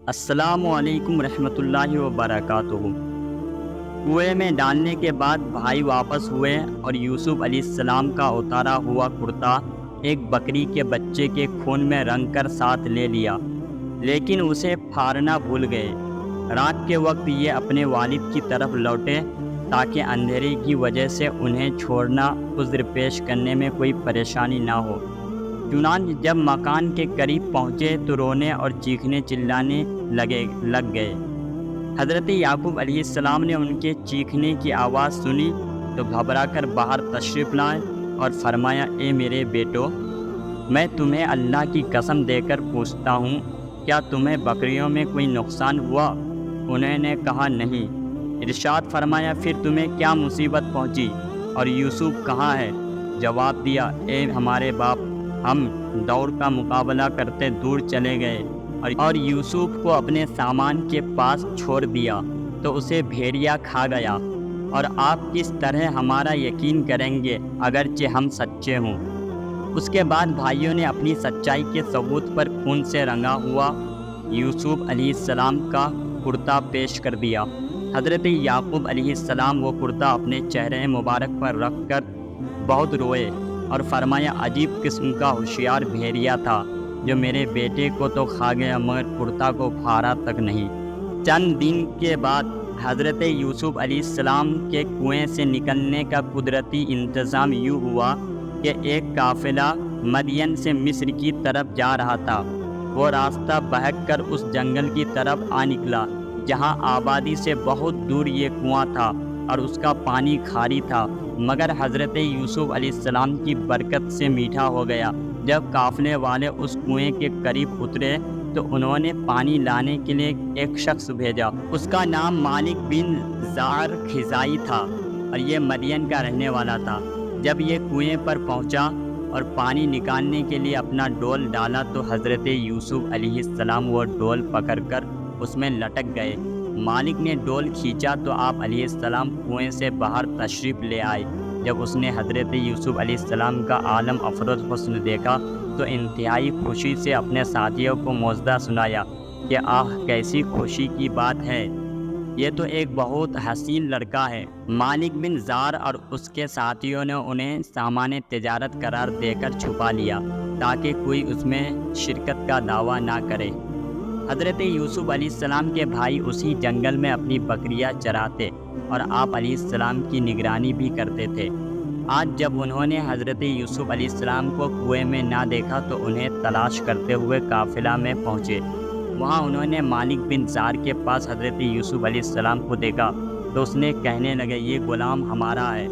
السلام علیکم رحمۃ اللہ وبرکاتہ۔ کنویں میں ڈالنے کے بعد بھائی واپس ہوئے اور یوسف علیہ السلام کا اتارا ہوا کرتا ایک بکری کے بچے کے خون میں رنگ کر ساتھ لے لیا، لیکن اسے پھاڑنا بھول گئے۔ رات کے وقت یہ اپنے والد کی طرف لوٹے تاکہ اندھیرے کی وجہ سے انہیں چھوڑنا عذر پیش کرنے میں کوئی پریشانی نہ ہو۔ چنانچہ جب مکان کے قریب پہنچے تو رونے اور چیخنے چلانے لگ گئے۔ حضرت یعقوب علیہ السلام نے ان کے چیخنے کی آواز سنی تو گھبرا کر باہر تشریف لائے اور فرمایا، اے میرے بیٹو، میں تمہیں اللہ کی قسم دے کر پوچھتا ہوں، کیا تمہیں بکریوں میں کوئی نقصان ہوا؟ انہوں نے کہا، نہیں۔ ارشاد فرمایا، پھر تمہیں کیا مصیبت پہنچی اور یوسف کہاں ہے؟ جواب دیا، اے ہمارے باپ، ہم دوڑ کا مقابلہ کرتے دور چلے گئے اور یوسف کو اپنے سامان کے پاس چھوڑ دیا تو اسے بھیڑیا کھا گیا، اور آپ کس طرح ہمارا یقین کریں گے اگرچہ ہم سچے ہوں؟ اس کے بعد بھائیوں نے اپنی سچائی کے ثبوت پر خون سے رنگا ہوا یوسف علیہ السلام کا کرتا پیش کر دیا۔ حضرت یعقوب علیہ السلام وہ کرتا اپنے چہرے مبارک پر رکھ کر بہت روئے اور فرمایا، عجیب قسم کا ہوشیار بھیڑیا تھا جو میرے بیٹے کو تو کھا گیا مگر کرتا کو پھاڑا تک نہیں۔ چند دن کے بعد حضرت یوسف علیہ السلام کے کنویں سے نکلنے کا قدرتی انتظام یوں ہوا کہ ایک قافلہ مدین سے مصر کی طرف جا رہا تھا۔ وہ راستہ بہک کر اس جنگل کی طرف آ نکلا جہاں آبادی سے بہت دور یہ کنواں تھا اور اس کا پانی کھاری تھا، مگر حضرت یوسف علیہ السلام کی برکت سے میٹھا ہو گیا۔ جب قافلے والے اس کنویں کے قریب اترے تو انہوں نے پانی لانے کے لیے ایک شخص بھیجا۔ اس کا نام مالک بن زار خزائی تھا اور یہ مدین کا رہنے والا تھا۔ جب یہ کنویں پر پہنچا اور پانی نکالنے کے لیے اپنا ڈول ڈالا تو حضرت یوسف علیہ السلام وہ ڈول پکڑ کر اس میں لٹک گئے۔ مالک نے ڈول کھینچا تو آپ علیہ السلام کنویں سے باہر تشریف لے آئے۔ جب اس نے حضرت یوسف علیہ السلام کا عالم افروز حسن دیکھا تو انتہائی خوشی سے اپنے ساتھیوں کو معجزہ سنایا کہ آہ، کیسی خوشی کی بات ہے، یہ تو ایک بہت حسین لڑکا ہے۔ مالک بن زار اور اس کے ساتھیوں نے انہیں سامان تجارت قرار دے کر چھپا لیا تاکہ کوئی اس میں شرکت کا دعویٰ نہ کرے۔ حضرت یوسف علیہ السلام کے بھائی اسی جنگل میں اپنی بکریاں چراتے اور آپ علیہ السلام کی نگرانی بھی کرتے تھے۔ آج جب انہوں نے حضرت یوسف علیہ السلام کو کنویں میں نہ دیکھا تو انہیں تلاش کرتے ہوئے قافلہ میں پہنچے۔ وہاں انہوں نے مالک بن زار کے پاس حضرت یوسف علیہ السلام کو دیکھا تو اس نے کہنے لگے، یہ غلام ہمارا ہے،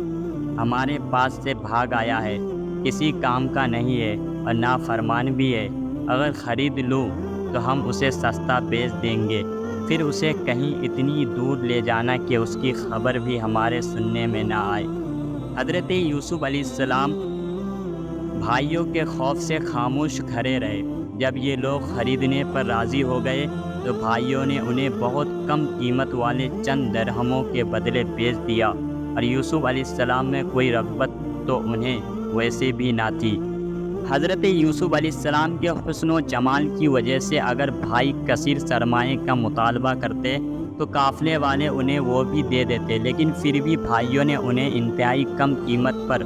ہمارے پاس سے بھاگ آیا ہے، کسی کام کا نہیں ہے اور نافرمان بھی ہے، اگر خرید لوں تو ہم اسے سستا بیچ دیں گے، پھر اسے کہیں اتنی دور لے جانا کہ اس کی خبر بھی ہمارے سننے میں نہ آئے۔ حضرت یوسف علیہ السلام بھائیوں کے خوف سے خاموش کھڑے رہے۔ جب یہ لوگ خریدنے پر راضی ہو گئے تو بھائیوں نے انہیں بہت کم قیمت والے چند درہموں کے بدلے بیچ دیا، اور یوسف علیہ السلام میں کوئی رغبت تو انہیں ویسے بھی نہ تھی۔ حضرت یوسف علیہ السلام کے حسن و جمال کی وجہ سے اگر بھائی کثیر سرمایے کا مطالبہ کرتے تو قافلے والے انہیں وہ بھی دے دیتے، لیکن پھر بھی بھائیوں نے انہیں انتہائی کم قیمت پر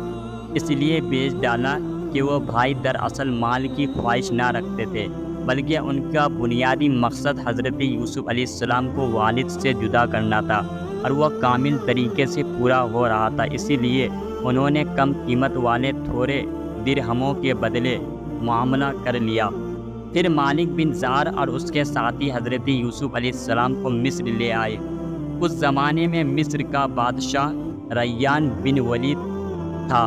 اس لیے بیچ ڈالا کہ وہ بھائی دراصل مال کی خواہش نہ رکھتے تھے، بلکہ ان کا بنیادی مقصد حضرت یوسف علیہ السلام کو والد سے جدا کرنا تھا، اور وہ کامل طریقے سے پورا ہو رہا تھا۔ اسی لیے انہوں نے کم قیمت والے تھوڑے درہموں کے بدلے معاملہ کر لیا۔ پھر مالک بن زار اور اس کے ساتھی حضرت یوسف علیہ السلام کو مصر لے آئے۔ اس زمانے میں مصر کا بادشاہ ریان بن ولید تھا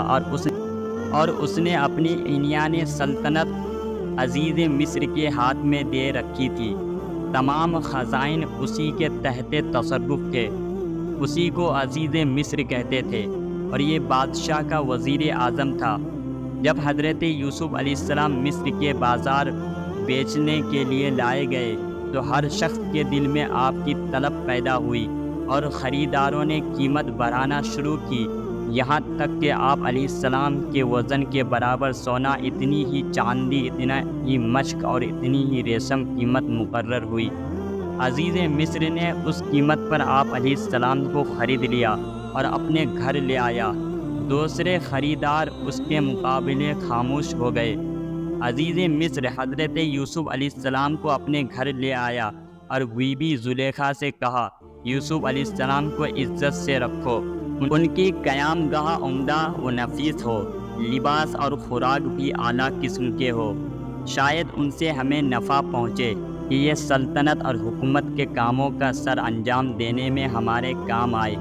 اور اس نے اپنی عنان سلطنت عزیز مصر کے ہاتھ میں دے رکھی تھی۔ تمام خزائن اسی کے تحت تصرف تھے، اسی کو عزیز مصر کہتے تھے، اور یہ بادشاہ کا وزیر اعظم تھا۔ جب حضرت یوسف علیہ السلام مصر کے بازار بیچنے کے لیے لائے گئے تو ہر شخص کے دل میں آپ کی طلب پیدا ہوئی اور خریداروں نے قیمت بڑھانا شروع کی، یہاں تک کہ آپ علیہ السلام کے وزن کے برابر سونا، اتنی ہی چاندی، اتنا ہی مشک اور اتنی ہی ریشم قیمت مقرر ہوئی۔ عزیز مصر نے اس قیمت پر آپ علیہ السلام کو خرید لیا اور اپنے گھر لے آیا۔ دوسرے خریدار اس کے مقابلے خاموش ہو گئے۔ عزیز مصر حضرت یوسف علیہ السلام کو اپنے گھر لے آیا اور بی بی زلیخا سے کہا، یوسف علیہ السلام کو عزت سے رکھو، ان کی قیام گاہ عمدہ و نفیس ہو، لباس اور خوراک بھی اعلیٰ قسم کے ہو، شاید ان سے ہمیں نفع پہنچے کہ یہ سلطنت اور حکومت کے کاموں کا سر انجام دینے میں ہمارے کام آئے،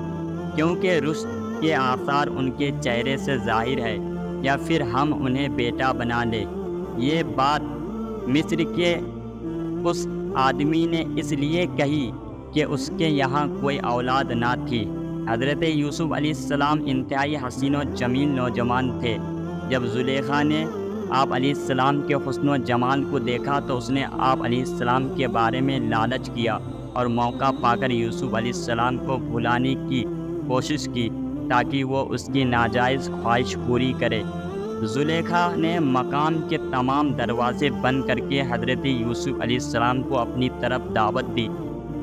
کیونکہ رشد کے آثار ان کے چہرے سے ظاہر ہے، یا پھر ہم انہیں بیٹا بنا لیں۔ یہ بات مصر کے اس آدمی نے اس لیے کہی کہ اس کے یہاں کوئی اولاد نہ تھی۔ حضرت یوسف علیہ السلام انتہائی حسین و جمیل نوجوان تھے۔ جب زلیخا نے آپ علیہ السلام کے حسن و جمال کو دیکھا تو اس نے آپ علیہ السلام کے بارے میں لالچ کیا اور موقع پا کر یوسف علیہ السلام کو بھلانے کی کوشش کی تاکہ وہ اس کی ناجائز خواہش پوری کرے۔ زلیخا نے مقام کے تمام دروازے بند کر کے حضرت یوسف علیہ السلام کو اپنی طرف دعوت دی۔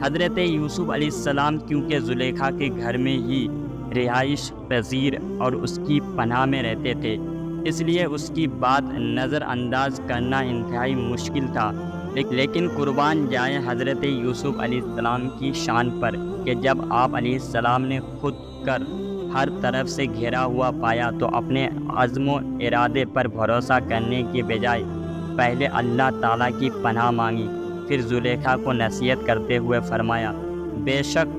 حضرت یوسف علیہ السلام کیونکہ زلیخا کے گھر میں ہی رہائش پذیر اور اس کی پناہ میں رہتے تھے، اس لیے اس کی بات نظر انداز کرنا انتہائی مشکل تھا، لیکن قربان جائے حضرت یوسف علیہ السلام کی شان پر کہ جب آپ علیہ السلام نے خود کر ہر طرف سے گھیرا ہوا پایا تو اپنے عزم و ارادے پر بھروسہ کرنے کے بجائے پہلے اللہ تعالیٰ کی پناہ مانگی، پھر زلیخا کو نصیحت کرتے ہوئے فرمایا، بے شک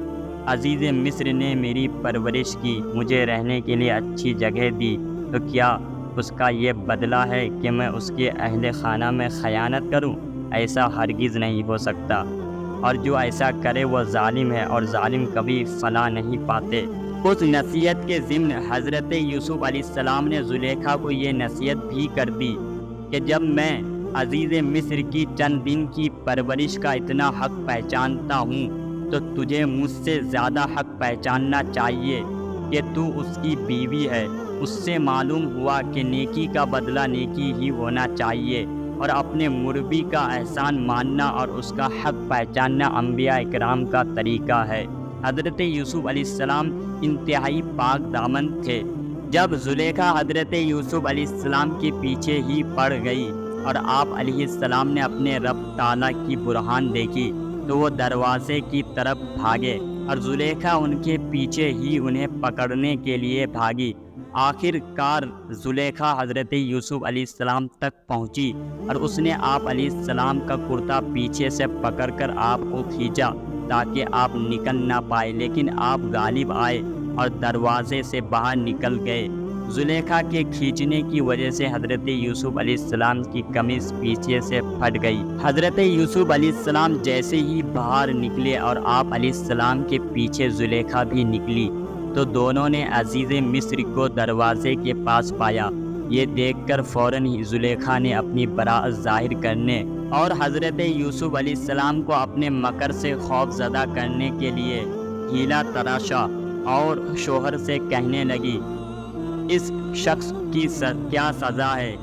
عزیز مصر نے میری پرورش کی، مجھے رہنے کے لیے اچھی جگہ دی، تو کیا اس کا یہ بدلہ ہے کہ میں اس کے اہل خانہ میں خیانت کروں؟ ایسا ہرگز نہیں ہو سکتا، اور جو ایسا کرے وہ ظالم ہے، اور ظالم کبھی فلاح نہیں پاتے۔ اس نصیحت کے ضمن حضرت یوسف علیہ السلام نے زلیخا کو یہ نصیحت بھی کر دی کہ جب میں عزیز مصر کی چند دن کی پرورش کا اتنا حق پہچانتا ہوں تو تجھے مجھ سے زیادہ حق پہچاننا چاہیے کہ تو اس کی بیوی ہے۔ اس سے معلوم ہوا کہ نیکی کا بدلہ نیکی ہی ہونا چاہیے، اور اپنے مربی کا احسان ماننا اور اس کا حق پہچاننا انبیاء اکرام کا طریقہ ہے۔ حضرت یوسف علیہ السلام انتہائی پاک دامن تھے۔ جب زلیخا حضرت یوسف علیہ السلام کے پیچھے ہی پڑ گئی اور آپ علیہ السلام نے اپنے رب تعالیٰ کی برہان دیکھی تو وہ دروازے کی طرف بھاگے، اور زلیخا ان کے پیچھے ہی انہیں پکڑنے کے لیے بھاگی۔ آخر کار زلیخا حضرت یوسف علیہ السلام تک پہنچی اور اس نے آپ علیہ السلام کا کرتا پیچھے سے پکڑ کر آپ کو کھینچا تاکہ آپ نکل نہ پائے، لیکن آپ غالب آئے اور دروازے سے باہر نکل گئے۔ زلیخا کے کھینچنے کی وجہ سے حضرت یوسف علیہ السلام کی قمیص پیچھے سے پھٹ گئی۔ حضرت یوسف علیہ السلام جیسے ہی باہر نکلے اور آپ علیہ السلام کے پیچھے زلیخا بھی نکلی تو دونوں نے عزیز مصر کو دروازے کے پاس پایا۔ یہ دیکھ کر فوراً ہی زلیخا نے اپنی براءت ظاہر کرنے اور حضرت یوسف علیہ السلام کو اپنے مکر سے خوف زدہ کرنے کے لیے ہیلا تراشا اور شوہر سے کہنے لگی، اس شخص کی کیا سزا ہے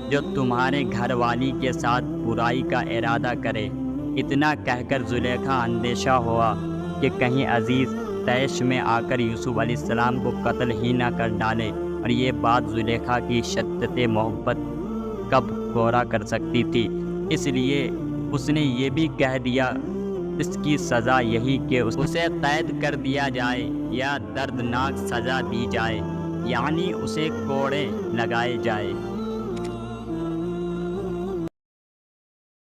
جو تمہارے گھر والی کے ساتھ برائی کا ارادہ کرے؟ اتنا کہہ کر زلیخا اندیشہ ہوا کہ کہیں عزیز طیش میں آ کر یوسف علیہ السلام کو قتل ہی نہ کر ڈالے، اور یہ بات زلیخا کی شدت محبت کب غورا کر سکتی تھی، اس لیے اس نے یہ بھی کہہ دیا اس کی سزا یہی کہ اسے قید کر دیا جائے یا دردناک سزا دی جائے، یعنی اسے کوڑے لگائے جائے۔